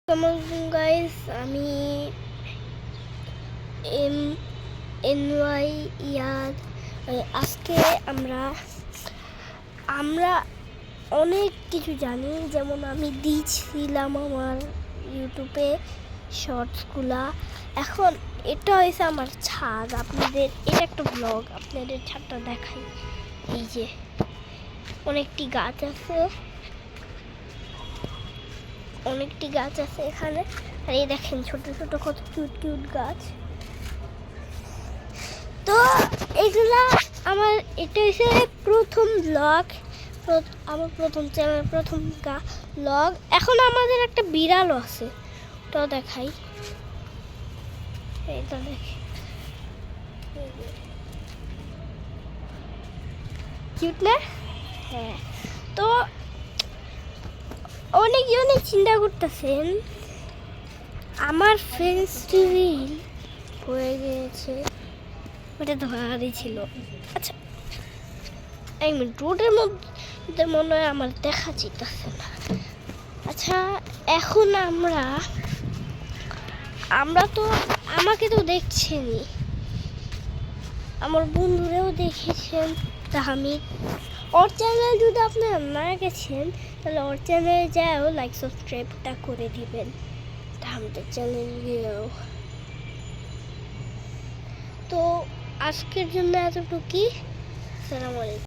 আসসালামু গাইস, আমি এনওয়াই ইয়াদ। আজকে আমরা অনেক কিছু জানি, যেমন আমি দিয়েছিলাম আমার ইউটিউবে শর্টসগুলা। এখন এটা হয়েছে আমার ছাদ। আপনাদের এটা একটা ব্লগ, আপনাদের ছাদটা দেখাই। এই যে অনেকটি গাছ আছে এখানে। আর এই দেখেন ছোট ছোট কত কিউট কিউট গাছ। তো এগুলা এটা হচ্ছে প্রথম ব্লগ, আমার প্রথম চ্যানেল, প্রথম ব্লগ। এখন আমাদের একটা বিড়ালও আছে, ওটাও দেখাই। এইটা দেখে কিউট না? হ্যাঁ। তো অনেক চিন্তা করতেছেন আমার ফেস রিভিল হয়ে গিয়েছে, ওটা ধরারই ছিল। আচ্ছা, এক মিনিট, রোডের মধ্যে মনে হয় আমার দেখা যেতেছে না। আচ্ছা, এখন আমরা তো আমাকে তো দেখছেনই, আমার বন্ধুরাও দেখেছেন। তাহমিদ, ওর চ্যানেল যদি আপনারা না গেছেন তাহলে ওর চ্যানেলে যাও লাইক সাবস্ক্রাইবটা করে দিবেন। তাহমিদের চ্যানেল গিয়েও। তো আজকের জন্য এতটুকুই। আসসালামু আলাইকুম।